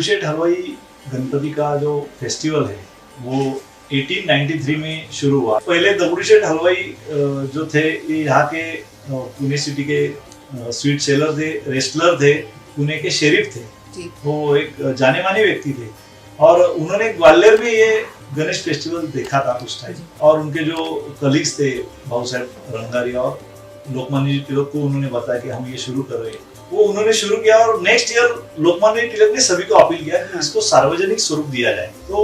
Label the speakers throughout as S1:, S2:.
S1: दगड़ूशेठ हलवाई गणपति का जो फेस्टिवल है वो 1893 में शुरू हुआ। पहले दगड़ूशेठ हलवाई जो थे ये यहाँ के पुणे सिटी के स्वीट सेलर थे, रेस्लर थे, पुणे के शेरिफ थे। वो एक जाने माने व्यक्ति थे और उन्होंने ग्वालियर में ये गणेश फेस्टिवल देखा था उस टाइम। और उनके जो कलीग्स थे भाऊ साहब रंगारी और लोकमान्य तिलक को उन्होंने बताया कि हम ये शुरू कर रहे हैं। वो उन्होंने शुरू किया और नेक्स्ट ईयर लोकमान्य तिलक ने सभी को अपील किया कि इसको सार्वजनिक स्वरूप दिया जाए। तो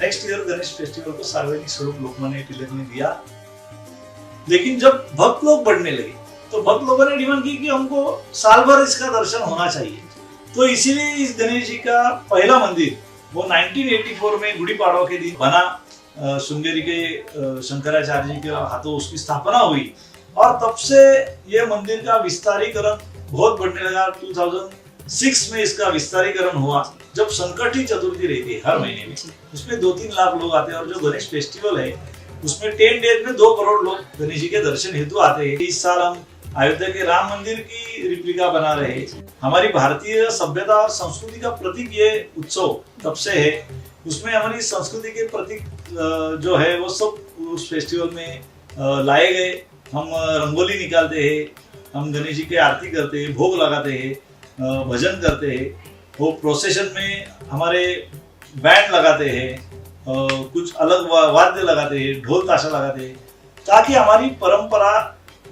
S1: नेक्स्ट ईयर गणेश फेस्टिवल को सार्वजनिक स्वरूप लोकमान्य तिलक ने दिया। लेकिन जब भक्त लोग बढ़ने लगे तो भक्त लोगों ने डिमांड की कि हमको साल भर इसका दर्शन होना चाहिए। तो इसीलिए इस गणेश जी का पहला मंदिर वो 1984 में गुड़ी पाड़वा के दिन बना। श्रृंगेरी के शंकराचार्य जी के हाथों उसकी स्थापना हुई और तब से ये मंदिर का विस्तारीकरण बहुत बढ़ने लगा। 2006 में इसका विस्तारीकरण हुआ जब संकटी चतुर्थी रहती है हर महीने में, उसमें 2-3 लाख लोग आते हैं। और जो गणेश फेस्टिवल है उसमें 10 डेज में 2 करोड़ लोग गणेश जी के दर्शन हेतु आते हैं। इस साल हम अयोध्या के राम मंदिर की रिप्लिका बना रहे हैं। हमारी भारतीय सभ्यता और संस्कृति का प्रतीक ये उत्सव तब से है। उसमें हमारी संस्कृति के प्रतीक जो है वो सब उस फेस्टिवल में लाए गए। हम रंगोली निकालते हैं, हम गणेश जी की आरती करते हैं, भोग लगाते हैं, भजन करते हैं। वो प्रोसेशन में हमारे बैंड लगाते हैं, कुछ अलग वाद्य लगाते हैं, ढोल ताशा लगाते हैं, ताकि हमारी परंपरा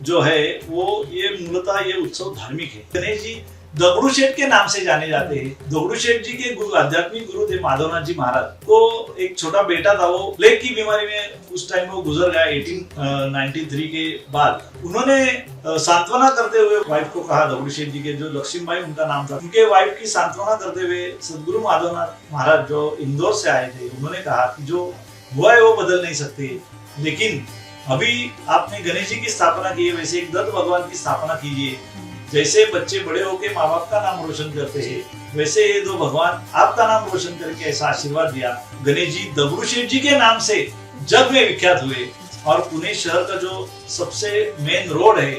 S1: जो है वो ये मूलतः ये उत्सव धार्मिक है। गणेश जी दगड़ूशेठ के नाम से जाने जाते हैं। दगड़ूशेठ जी के गुरु आध्यात्मिक गुरु थे माधवनाथ जी महाराज को एक छोटा बेटा था, वो प्लेग की बीमारी में उस टाइम वो गुजर गया 1893 के बाद। उन्होंने सांत्वना करते हुए वाइफ को कहा, दगड़ूशेठ जी के जो लक्ष्मीबाई उनका नाम था, उनके वाइफ की सांत्वना करते हुए सदगुरु माधवनाथ महाराज जो इंदौर से आए थे, उन्होंने कहा कि जो हुआ है वो बदल नहीं सकते, लेकिन अभी आपने गणेश जी की स्थापना की है, वैसे एक दत्त भगवान की स्थापना कीजिए। जैसे बच्चे बड़े होकर माँ बाप का नाम रोशन करते हैं, वैसे ये दो भगवान आपका नाम रोशन करके ऐसा आशीर्वाद दिया। गणेश जी दगड़ूशेठ जी के नाम से जग में विख्यात हुए और पुणे शहर का जो सबसे मेन रोड है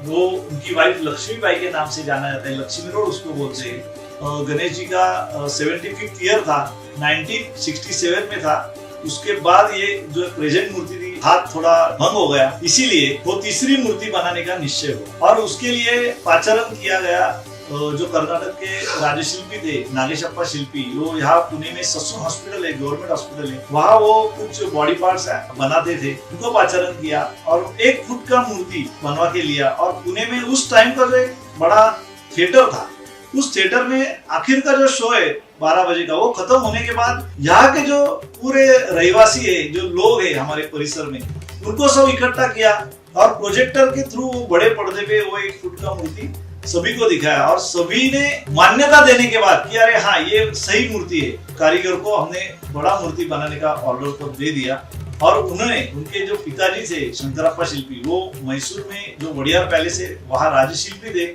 S1: वो उनकी वाइफ लक्ष्मीबाई के नाम से जाना जाता है, लक्ष्मी रोड उसको बोलते हैं। गणेश जी का 75th ईयर था, 1967 में था। उसके बाद ये जो प्रेजेंट मूर्ति थी हाथ थोड़ा भंग हो गया, इसीलिए वो तीसरी मूर्ति बनाने का निश्चय हुआ। और उसके लिए पाचारण किया गया। जो कर्नाटक के राजशिल्पी थे नागेशप्पा शिल्पी, वो यहाँ पुणे में ससुन हॉस्पिटल है, गवर्नमेंट हॉस्पिटल है, वहाँ वो कुछ बॉडी पार्ट्स बनाते थे, उनको पाचारण किया और 1 फुट का मूर्ति बनवा के लिया। और पुणे में उस टाइम का जो एक बड़ा थिएटर था, उस थिएटर में आखिर का जो शो है 12 बजे का, वो खत्म होने के बाद यहाँ के जो पूरे रहवासी है, जो लोग है हमारे परिसर में, उनको सब इकट्ठा किया और प्रोजेक्टर के थ्रू बड़े पर्दे पे वो 1 फुट का मूर्ति सभी को दिखाया। और सभी ने मान्यता देने के बाद कि अरे हाँ ये सही मूर्ति है, कारीगर को हमने बड़ा मूर्ति बनाने का ऑर्डर तो दे दिया। और उन्होंने उनके जो पिताजी थे शंकरप्पा शिल्पी, वो मैसूर में जो वडियार पैलेस है वहाँ राजशिल्पी थे,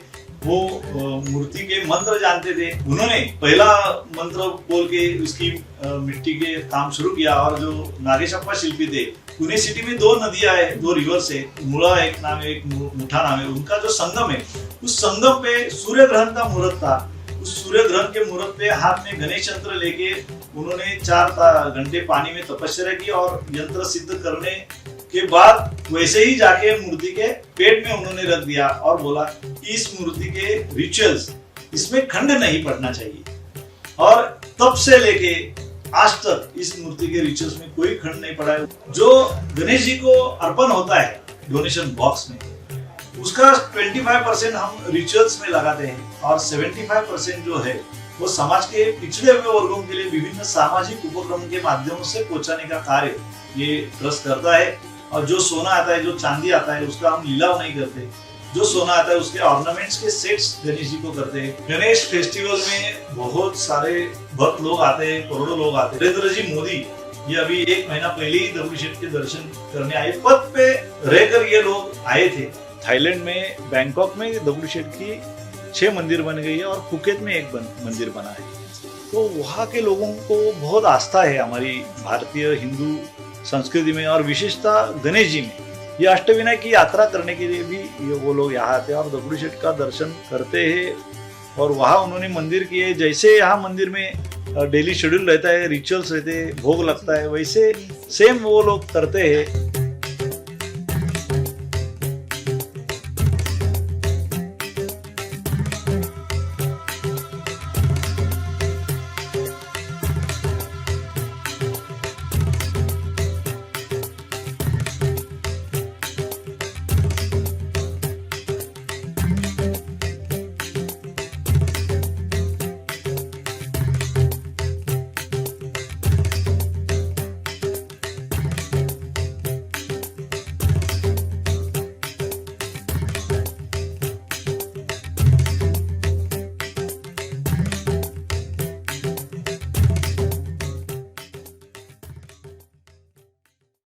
S1: वो मूर्ति के मंत्र जानते थे। उन्होंने पहला मंत्र बोल के उसकी मिट्टी के काम शुरू किया। और जो नागेशप्पा शिल्पी थे, पुणे सिटी में 2 नदियां है, 2 रिवर्स है, मुड़ा एक नाम है, एक मुठा नाम है, उनका जो संगम है, उस संगम पे सूर्य ग्रहण का मुहूर्त था। उस सूर्य ग्रहण के मुहूर्त पे हाथ में गणेश यंत्र लेके उन्होंने 4 घंटे पानी में तपस्या की और यंत्र सिद्ध करने के बाद वैसे ही जाके मूर्ति के पेट में उन्होंने रख दिया और बोला कि इस मूर्ति के रिचुअल्स इसमें खंड नहीं पड़ना चाहिए। और तब से लेके आज तक इस मूर्ति के रिचुअल्स में कोई खंड नहीं पड़ा है। जो गणेश जी को अर्पण होता है डोनेशन बॉक्स में, उसका 25% हम रिचुअल्स में लगाते हैं और 75% जो है वो समाज के पिछड़े हुए वर्गों के लिए विभिन्न सामाजिक उपक्रम के माध्यमों से पहुंचाने का कार्य ये ट्रस्ट करता है। और जो सोना आता है, जो चांदी आता है, उसका हम लीलाव नहीं करते। जो सोना आता है उसके ऑर्नामेंट्स के सेट्स गणेश जी को करते हैं। गणेश फेस्टिवल में बहुत सारे भक्त लोग आते हैं, करोड़ों लोग आते हैं। नरेंद्र जी मोदी ये अभी 1 महीना पहले ही दगड़ूशेठ के दर्शन करने आए, पद पे रहकर ये लोग आए थे। थाईलैंड में, बैंकॉक में दगड़ूशेठ की 6 मंदिर बन गई है और फुकेत में 1 मंदिर बना है। तो वहाँ के लोगों को बहुत आस्था है हमारी भारतीय हिंदू संस्कृति में और विशेषतः गणेश जी में। ये अष्टविनायक की यात्रा करने के लिए भी वो लोग यहाँ आते हैं और दगड़ूशेठ का दर्शन करते हैं। और वहाँ उन्होंने मंदिर किए। जैसे यहाँ मंदिर में डेली शेड्यूल रहता है, रिचुअल्स रहते हैं, भोग लगता है, वैसे सेम वो लोग करते हैं।